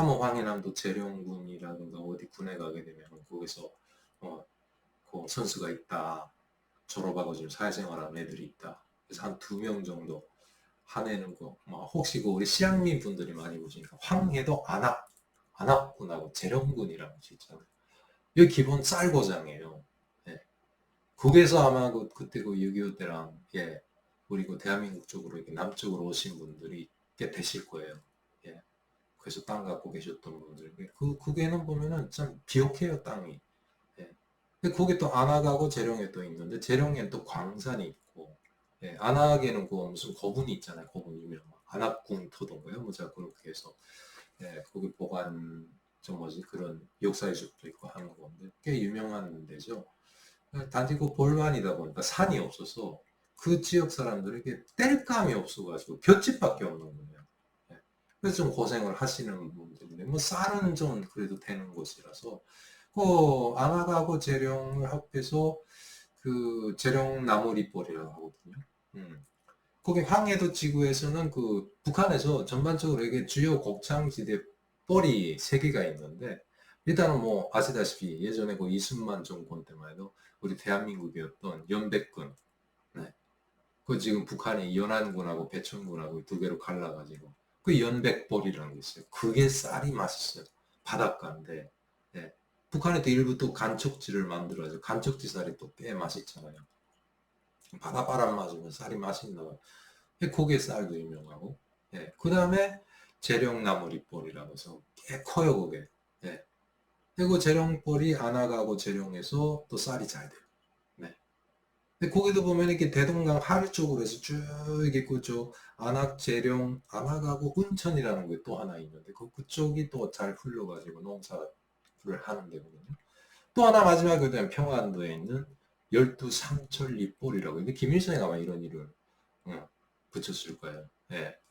뭐 황해남도 재령군이라든가 어디 군에 가게 되면 거기서 그 선수가 있다. 졸업하고 지금 사회생활하는 애들이 있다. 그래서 한 2명 정도 하내는 거. 뭐 혹시 그 우리 시향민 분들이 많이 보시니까 황해도 안압군하고 재령군이라는 거 있잖아요. 여기 기본 쌀고장이에요. 예. 거기서 아마 그때 그 6.25 때랑 우리 그 대한민국 쪽으로 이렇게 남쪽으로 오신 분들이 꽤 되실 거예요. 예. 그래서 땅 갖고 계셨던 분들. 그게는 보면은 참 비옥해요 땅이. 예. 근데 거기 또 안악하고 재령에 또 있는데 재령에는 또 광산이 있고 안악에는 그 무슨 거분이 있잖아요. 거분 유명한 안악궁 토동가요? 뭐 제가 그렇게 해서 거기 보관 좀 뭐지 그런 역사유적도 있고 하는 건데 꽤 유명한 데죠. 단지 그 볼만이다 보니까 산이 없어서 그 지역 사람들에게 땔감이 없어가지고 볏짚밖에 없는 거예요. 예. 그래서 좀 고생을 하시는 분들인데 뭐 쌀은 좀 그래도 되는 곳이라서 그 안악하고 재령을 합해서 그 재령 나무리벌이라고 하거든요. 거기 황해도 지구에서는 그 북한에서 전반적으로 이게 주요 곡창지대 뻘이 3개가 있는데 일단은 뭐 아시다시피 예전에 그 이순만 정권 때만 해도 우리 대한민국이었던 연백군 네. 그 지금 북한이 연안군하고 배천군하고 2개로 갈라가지고 그 연백벌이라는 게 있어요. 그게 쌀이 맛있어요. 바닷가인데 네. 북한에 또 일부 또 간척지를 만들어서 간척지 쌀이 또 꽤 맛있잖아요. 바닷바람 맞으면 쌀이 맛있나 봐요. 그게 쌀도 유명하고 그 다음에 재령나무리벌이라고 해서 꽤 커요 그게. 그리고 재령벌이 안악하고 재령에서 또 쌀이 잘 돼요. 네. 근데 거기도 보면 이렇게 대동강 하류 쪽으로 해서 쭉 이렇게 그쪽 안악 재령 안악하고 운천이라는 게 또 하나 있는데 그쪽이 또 잘 흘러가지고 농사를 하는 데거든요. 또 하나 마지막에 그다음 평안도에 있는 열두 삼천리벌이라고. 근데 김일성이 아마 이런 일을 붙였을 거예요.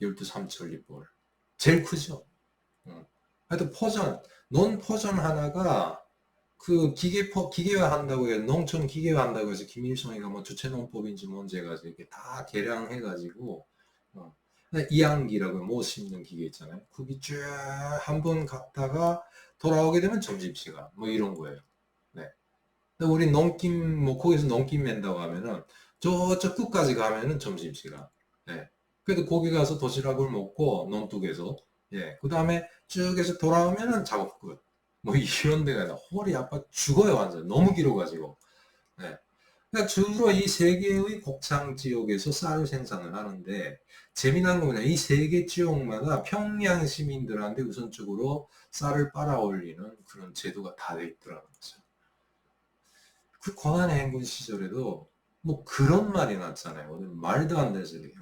열두 삼천리벌 제일 크죠. 하여튼 포전 논 포전 하나가 그 기계화 한다고 해서 농촌 기계화 한다고 해서 김일성이가 뭐 주체농법인지 뭔지 해가지고 이렇게 다 개량해가지고 이항기라고 못 심는 기계 있잖아요. 그게 쭉 한 번 갔다가 돌아오게 되면 점심시간 뭐 이런 거예요. 네. 근데 우리 농김 뭐 거기서 농김 맨다고 하면은 저쪽 끝까지 가면은 점심시간. 네. 그래도 거기 가서 도시락을 먹고 논둑에서 그 다음에 쭉 해서 돌아오면은 작업 끝. 뭐 이런 데가 있나 허리 아파 죽어요 완전 너무 길어가지고. 네. 그러니까 주로 이 3개의 곡창 지역에서 쌀 생산을 하는데 재미난 건 뭐냐 이 3개 지역마다 평양 시민들한테 우선적으로 쌀을 빨아 올리는 그런 제도가 다 돼 있더라는 거죠. 그 고난의 행군 시절에도 뭐 그런 말이 났잖아요. 말도 안 되는 소리.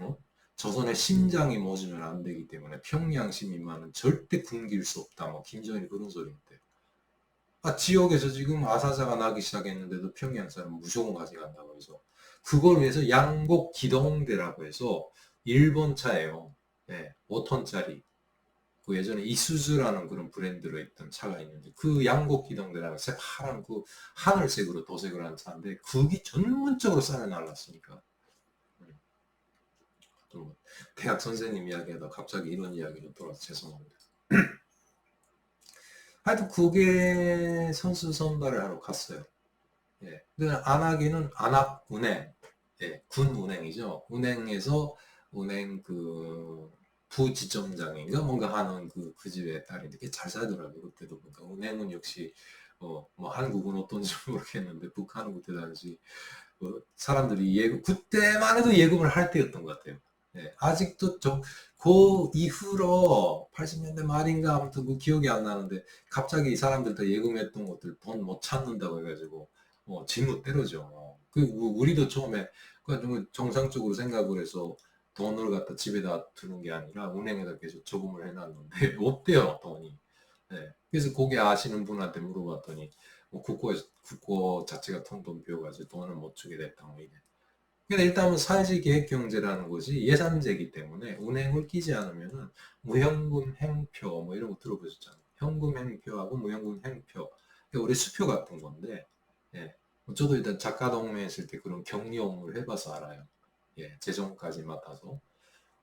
조선의 심장이 멎으면 안 되기 때문에 평양 시민만은 절대 굶길 수 없다. 뭐 김정일이 그런 소리인데. 지역에서 지금 아사자가 나기 시작했는데도 평양 사람 무조건 가져간다고 해서 그걸 위해서 양곡 기동대라고 해서 일본 차예요. 5톤짜리. 그 예전에 이수즈라는 그런 브랜드로 있던 차가 있는데 그 양복 기둥들하고 새파란 그 하늘색으로 도색을 한 차인데 그게 전문적으로 쌀을 날랐으니까 또 대학 선생님 이야기하다 갑자기 이런 이야기로 돌아서 죄송합니다. 하여튼 그게 선수 선발을 하러 갔어요. 예. 안하기는 안압운행, 예, 군 운행이죠. 운행에서 운행 그 부지점장인가 뭔가 하는 그 집의 딸인데 꽤 잘 살더라고요. 그때도 보니까 운행은 역시 뭐 한국은 어떤지 모르겠는데 북한은 그때 당시 사람들이 예금 그때만 해도 예금을 할 때였던 것 같아요. 예, 아직도 그 이후로 80년대 말인가 아무튼 그 기억이 안 나는데 갑자기 이 사람들 다 예금했던 것들 돈 못 찾는다고 해가지고 진무 때려죠. 그 우리도 처음에 그 정상적으로 생각을 해서 돈을 갖다 집에다 두는 게 아니라 은행에다 계속 저금을 해놨는데 없대요 돈이. 네. 그래서 거기 아시는 분한테 물어봤더니 뭐 국고 자체가 텅텅 비어가지고 돈을 못 주게 됐다 뭐 이래. 근데 일단은 사회주의 계획경제라는 것이 예산제이기 때문에 은행을 끼지 않으면은 무현금 행표 뭐 이런 거 들어보셨잖아요. 현금 행표하고 무현금 행표. 그러니까 우리 수표 같은 건데, 예. 저도 일단 작가 동맹 했을 때 그런 격리 업무를 해봐서 알아요. 예, 재정까지 맡아서.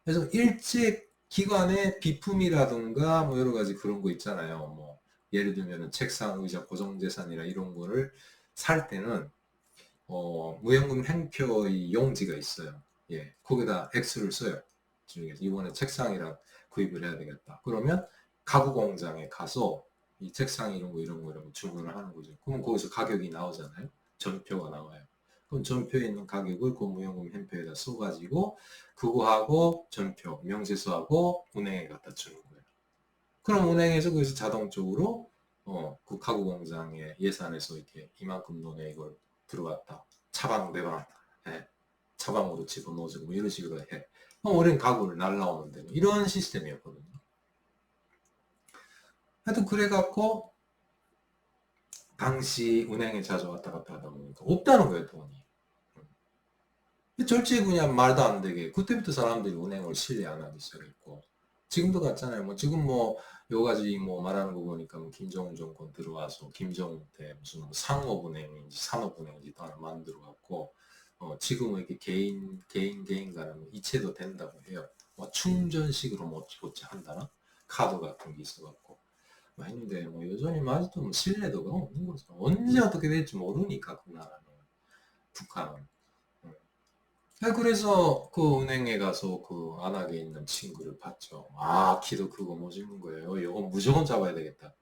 그래서 일제 기관의 비품이라든가 뭐 여러 가지 그런 거 있잖아요. 뭐 예를 들면은 책상, 의자, 고정재산이나 이런 거를 살 때는 무현금 행표의 용지가 있어요. 예, 거기다 X를 써요. 중에서 이번에 책상이랑 구입을 해야 되겠다. 그러면 가구 공장에 가서 이 책상 이런 거 주문을 하는 거죠. 그러면 거기서 가격이 나오잖아요. 전표가 나와요. 그럼 전표에 있는 가격을 그 무현금 행표에다 써가지고 그거하고 전표, 명세서하고 은행에 갖다 주는 거예요. 그럼 은행에서 거기서 자동적으로 그 가구 공장의 예산에서 이렇게 이만큼 돈에 이걸 들어갔다. 차방 대방, 예. 차방으로 집어넣어주고 뭐 이런 식으로 해. 그럼 우리는 가구를 날라오는데 뭐 이런 시스템이었거든요. 하여튼 그래갖고 당시 은행에 자주 왔다 갔다 하다 보니까 없다는 거예요 돈이. 절제 그냥 말도 안 되게 그때부터 사람들이 은행을 신뢰 안 하기 시작했고 지금도 같잖아요. 뭐 지금 뭐 여가지 뭐 말하는 거 보니까 뭐 김정은 정권 들어와서 김정은 때 무슨 뭐 상업은행인지 산업은행인지 또 하나 만들어 갖고 지금은 이렇게 개인 간에 뭐 이체도 된다고 해요. 뭐 충전식으로 뭐 어찌 한다나 카드 같은 게 있어 갖고 뭐 했는데 뭐 여전히 아직도 뭐 신뢰도가 없는 거죠. 언제 어떻게 될지 모르니까 그 나라는 북한은. 그래서 그 은행에 가서 그 안악에 있는 친구를 봤죠. 아, 키도 크고 멋있는 거예요. 이거 무조건 잡아야 되겠다.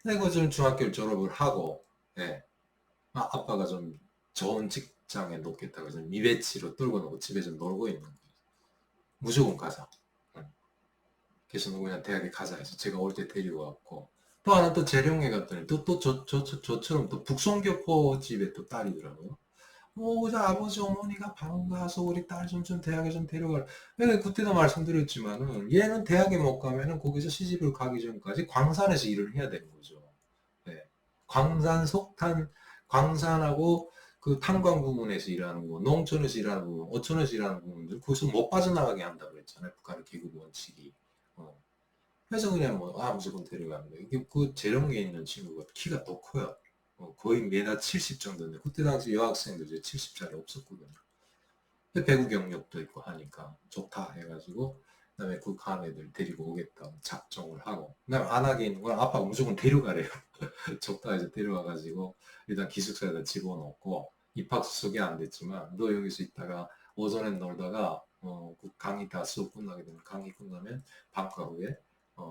그리고 좀 중학교를 졸업을 하고, 예. 아빠가 좀 좋은 직장에 놓겠다고 해서 미배치로 떨고 놓고 집에 좀 놀고 있는 거예요. 무조건 가자. 응. 그래서 그냥 대학에 가자 해서 제가 올 때 데리고 왔고, 또 하나 또 재령에 갔더니 저처럼 또 북송교포 집에 또 딸이더라고요. 저 아버지 어머니가 반가워서 우리 딸 좀 대학에 좀 데려갈. 근데 그때도 말씀드렸지만은 얘는 대학에 못 가면은 거기서 시집을 가기 전까지 광산에서 일을 해야 되는 거죠. 네. 광산 석탄 광산하고 그 탄광 부문에서 일하는 거, 농촌에서 일하는 부분, 어촌에서 일하는 부분들 거기서 못 빠져나가게 한다고 그랬잖아요. 북한의 기국 원칙이. 어. 그래서 그냥 뭐 무조건 데려갑니다. 이게 그 재롱에 있는 친구가 키가 더 커요. 거의 매달 70 정도인데 그때 당시 여학생들 이제 70짜리 없었거든요. 배구 경력도 있고 하니까 좋다 해가지고 그다음에 그 애들 데리고 오겠다 작정을 하고 그다음에 안 하게 있는 건 아빠가 무조건 데려가래요. 좋다 해서 데려와가지고 일단 기숙사에다 집어넣고 입학수 소개 안 됐지만 너 여기서 있다가 오전에 놀다가 그 강의 다 수업 끝나게 되면 강의 끝나면 방과 후에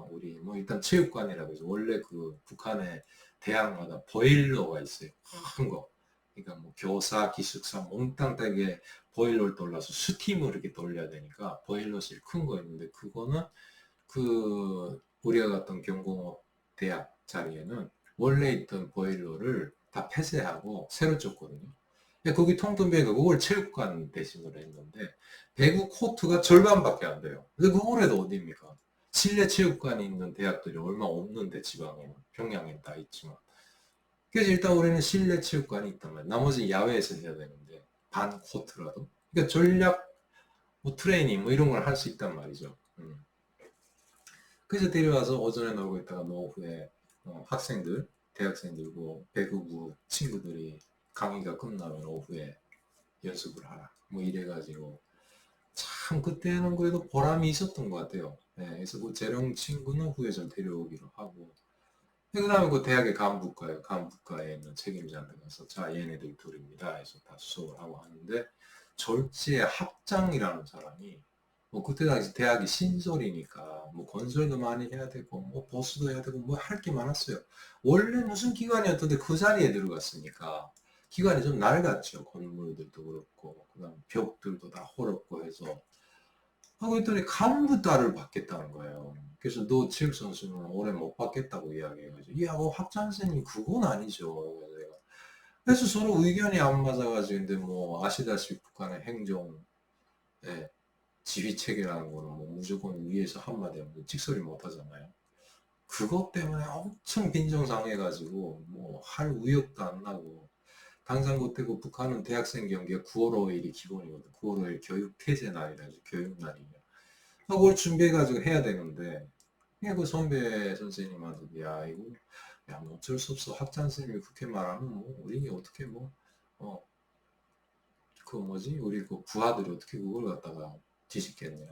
우리 뭐 일단 체육관이라고 해서 원래 그 북한의 대학마다 보일러가 있어요. 큰 거. 그러니까 뭐 교사, 기숙사 몽땅 되게 보일러를 돌려서 스팀을 이렇게 돌려야 되니까 보일러실 큰 거 있는데 그거는 그 우리가 갔던 경공업 대학 자리에는 원래 있던 보일러를 다 폐쇄하고 새로 줬거든요. 근데 거기 통통 비니까 그걸 체육관 대신으로 했는데 배구 코트가 절반밖에 안 돼요. 근데 그걸 해도 어디입니까? 실내 체육관이 있는 대학들이 얼마 없는데 지방에 평양에 다 있지만 그래서 일단 우리는 실내 체육관이 있단 말이에요. 나머지 야외에서 해야 되는데 반 코트라도 그러니까 전략 뭐 트레이닝 뭐 이런 걸 할 수 있단 말이죠. 그래서 데려와서 오전에 놀고 있다가 오후에 학생들, 대학생들, 배구부 친구들이 강의가 끝나면 오후에 연습을 하라. 뭐 이래가지고 참 그때는 그래도 보람이 있었던 것 같아요. 네, 그래서 그 재령 친구는 후에 좀 데려오기로 하고 그 다음에 그 대학의 간부과에 있는 책임자한테 가서 자 얘네들 둘입니다 해서 다 수업을 하고 하는데 졸지에 학장이라는 사람이 뭐 그때 당시 대학이 신설이니까 뭐 건설도 많이 해야 되고 뭐 보수도 해야 되고 뭐 할 게 많았어요. 원래 무슨 기관이었던데 그 자리에 들어갔으니까 기관이 좀 낡았죠. 건물들도 그렇고 그다음 벽들도 다 헐었고 해서 하고 있더니 간부 딸을 받겠다는 거예요. 그래서 너 체육 선수는 올해 못 받겠다고 이야기해가지고 야, 뭐 학장 선생님 그건 아니죠. 그래서 내가 그래서 서로 의견이 안 맞아가지고 근데 뭐 아시다시피 북한의 행정 예, 지휘 체계라는 거는 뭐 무조건 위에서 한마디 하면 찍소리 못 하잖아요. 그것 때문에 엄청 빈정상해가지고 뭐 할 의욕도 안 나고 당장 그때 그 북한은 대학생 경기가 9월 5일이 기본이거든. 9월 5일 교육 태세 날이라서 교육 날이냐. 그걸 준비해가지고 해야 되는데 그냥 그 선배 선생님한테 야 이거 야 뭐 어쩔 수 없어 학장 선생님이 그렇게 말하면 뭐 우리 어떻게 뭐어 그 뭐지 우리 그 부하들이 어떻게 그걸 갖다가 뒤집겠냐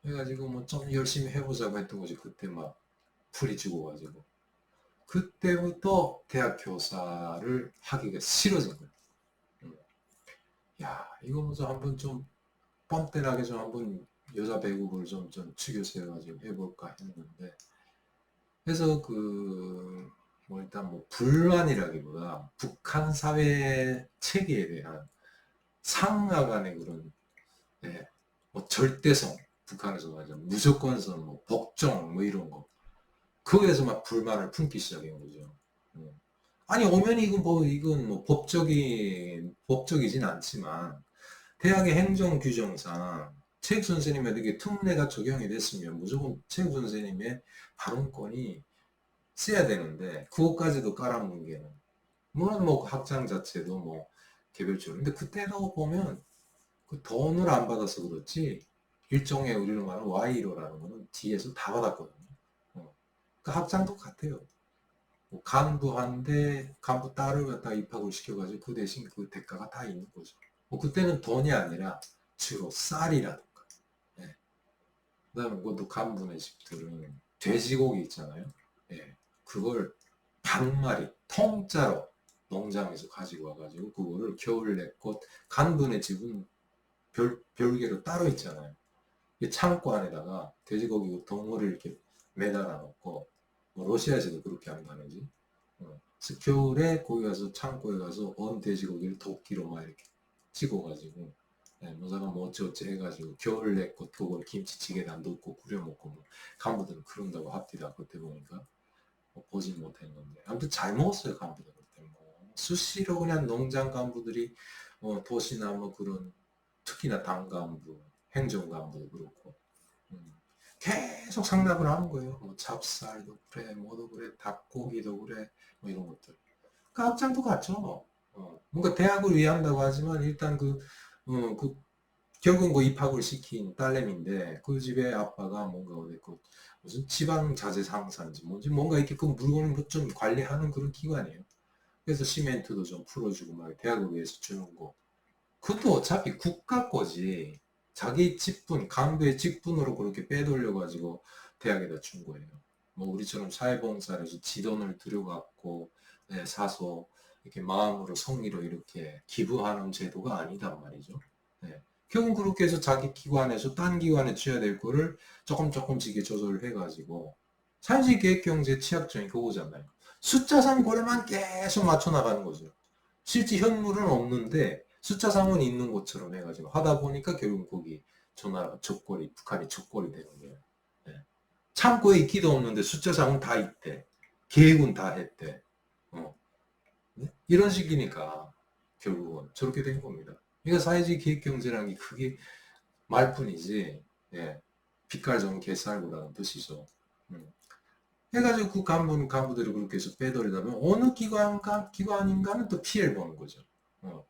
해가지고 뭐 좀 열심히 해보자고 했던 거지. 그때 막 풀이 죽어가지고 그때부터 대학 교사를 하기가 싫어진 거야. 음. 야 이거 먼저 한번 좀 뻔때나게 좀 한번 여자 배구를 좀 추겨서 해가지고 해볼까 했는데 그래서 뭐 일단 뭐 불만이라기보다 북한 사회 체계에 대한 상하 간의 그런 예, 뭐 절대성 북한에서 말하자 무조건성 뭐 복종 뭐 이런 거 거기에서 막 불만을 품기 시작한 거죠. 음. 아니 엄연히 이건 뭐 법적이진 않지만 대학의 행정 규정상 체육 선생님에게 특례가 적용이 됐으면 무조건 체육 선생님의 발언권이 써야 되는데 그것까지도 깔아뭉개는 물론 뭐 학장 자체도 뭐 개별적으로 근데 그때도 보면 그 돈을 안 받아서 그렇지 일종의 우리로 말하는 Y로라는 거는 뒤에서 다 받았거든요. 그 학장도 같아요. 뭐 간부한테 간부 딸을 갖다 입학을 시켜가지고 그 대신 그 대가가 다 있는 거죠. 뭐 그때는 돈이 아니라 주로 쌀이라든가. 예. 그다음에 그것도 간부네 집들은 돼지고기 있잖아요. 예. 그걸 반마리 통짜로 농장에서 가지고 와가지고 그거를 겨울에 곧 간분의 집은 별개로 따로 있잖아요. 이 창고 안에다가 돼지고기 덩어리를 이렇게 매달아 놓고 뭐 러시아에서도 그렇게 한다는지 그래서 겨울에 거기 가서 창고에 가서 언 돼지고기를 도끼로 막 이렇게 찍어가지고 모자가 뭐 어찌어찌 해가지고 겨울에 그걸 김치찌개에다 넣고 끓여 먹고 뭐 간부들은 그런다고 합디다 그때 보니까 뭐 보진 못했는데 아무튼 잘 먹었어요 간부들 그때 뭐 수시로 그냥 농장 간부들이 도시나 뭐 그런 특히나 당 간부 행정 간부도 그렇고 음, 계속 상담을 하는 거예요. 뭐 찹쌀도 그래, 뭐도 그래, 닭고기도 그래, 뭐 이런 것들. 그 합장도 같죠. 뭔가 대학을 위한다고 하지만 일단 결국 뭐 입학을 시킨 딸내미인데 그 집에 아빠가 뭔가 어디 무슨 지방 자재 상사인지 뭔지 뭔가 이렇게 그 물건을 뭐좀 관리하는 그런 기관이에요. 그래서 시멘트도 좀 풀어주고 막 대학을 위해서 주는 거. 그것도 어차피 국가 거지. 자기 직분, 간부의 직분으로 그렇게 빼돌려가지고 대학에다 준 거예요. 뭐 우리처럼 사회봉사를 해서 지 돈을 들여갖고 사서 이렇게 마음으로 성의로 이렇게 기부하는 제도가 아니단 말이죠. 네. 결국 그렇게 해서 자기 기관에서 딴 기관에 줘야 될 거를 조금씩 조절을 해가지고 사회주의 계획경제 취약점이 그거잖아요. 숫자상 고래만 계속 맞춰 나가는 거죠. 실제 현물은 없는데 숫자상은 있는 것처럼 해가지고 하다 보니까 결국 거기 저 나라가 적골이 북한이 적골이 되는 거예요. 네. 창고에 있기도 없는데 숫자상은 다 있대. 계획은 다 했대. 어. 네? 이런 식이니까 결국은 저렇게 된 겁니다. 그러니까 사회주의 계획경제라는 게 그게 말뿐이지 예. 빛깔 좋은 개쌀구라는 뜻이죠. 음. 해가지고 그 간부들이 그렇게 해서 빼돌리다 보면 어느 기관인가는 또 피해를 보는 거죠. 어.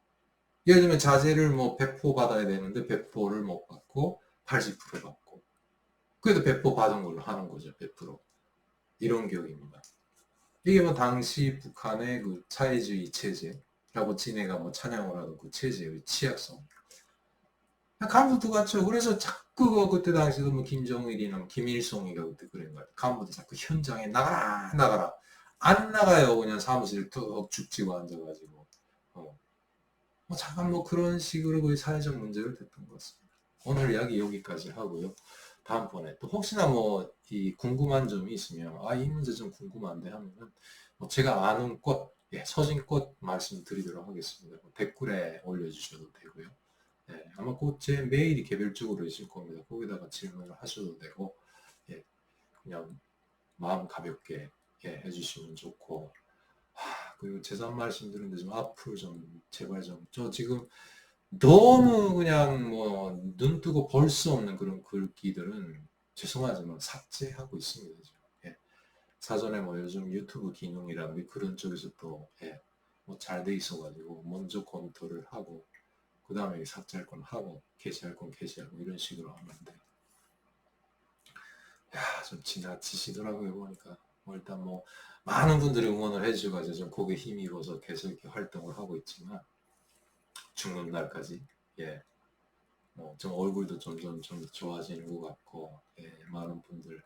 예를 들면 자재를 뭐 100% 받아야 되는데 100%를 못 받고 80% 받고 그래도 100% 받은 걸로 하는 거죠. 100% 이런 격입니다. 이게 뭐 당시 북한의 그 사회주의 체제라고 지네가 뭐 찬양을 하던 그 체제의 취약성. 간부도 같죠. 그래서 자꾸 그때 당시도 뭐 김정일이나 뭐 김일성이가 그때 그런 거야. 간부도 자꾸 현장에 나가라 나가라. 안 나가요. 그냥 사무실 툭 죽지고 앉아가지고. 뭐 잠깐 뭐 그런 식으로 그 사회적 문제를 됐던 것 같습니다. 오늘 이야기 여기까지 하고요. 다음번에 또 혹시나 뭐 이 궁금한 점이 있으면 이 문제 좀 궁금한데 하면은 뭐 제가 아는 꽃, 서진꽃 말씀드리도록 하겠습니다. 뭐 댓글에 올려주셔도 되고요. 아마 곧 제 메일이 개별적으로 있을 겁니다. 거기다가 질문을 하셔도 되고, 그냥 마음 가볍게 해주시면 좋고, 그리고 재산 말씀드리는데 좀 앞으로 좀 제발 좀 저 지금 너무 그냥 뭐 눈 뜨고 볼 수 없는 그런 글귀들은 죄송하지만 삭제하고 있습니다. 지금. 사전에 뭐 요즘 유튜브 기능이랑 그런 쪽에서 또 뭐 잘 돼 있어가지고 먼저 검토를 하고 그 다음에 삭제할 건 하고 게시할 건 게시하고 이런 식으로 하는데 좀 지나치시더라고요 보니까. 일단 뭐 많은 분들이 응원을 해주셔가지고 좀 거기에 힘입어서 계속 이렇게 활동을 하고 있지만 죽는 날까지 좀 얼굴도 점점 좀 좋아지는 것 같고 많은 분들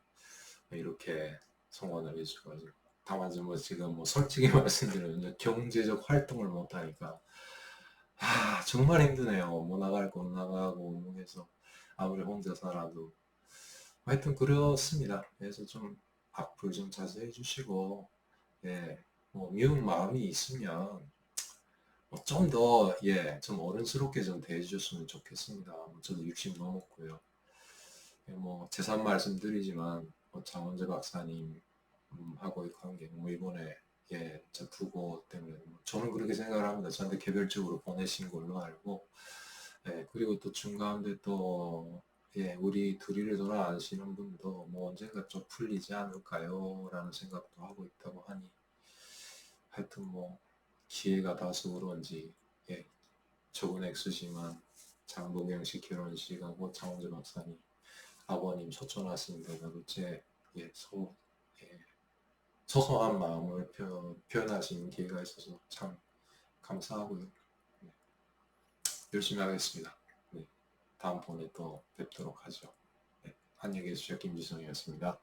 이렇게 성원을 해주셔가지고 다만 뭐 지금 뭐 솔직히 말씀드리면 경제적 활동을 못하니까 정말 힘드네요. 뭐 나갈 거 나가고 뭐 해서 아무리 혼자 살아도 하여튼 그렇습니다. 그래서 좀 악플 좀 자제해 주시고 뭐 미운 마음이 있으면 좀 더 좀 어른스럽게 좀 대해 주셨으면 좋겠습니다. 저도 60 넘었고요. 뭐 재산 말씀드리지만 장원재 박사님 하고의 관계 뭐 이번에 저 부고 때문에 저는 그렇게 생각을 합니다. 저한테 개별적으로 보내신 걸로 알고 그리고 또 중가운데 또 우리 둘이를 돌아 아시는 분도 뭐 언젠가 좀 풀리지 않을까요? 라는 생각도 하고 있다고 하니 하여튼 뭐 기회가 다서 그런지 적은 액수지만 장보경식 결혼식하고 장원재 박사님 아버님 초청하시는데 제 소소한 마음을 표현하시는 기회가 있어서 참 감사하고요. 열심히 하겠습니다. 다음번에 또 뵙도록 하죠. 안녕히 계십시오. 김지성이었습니다.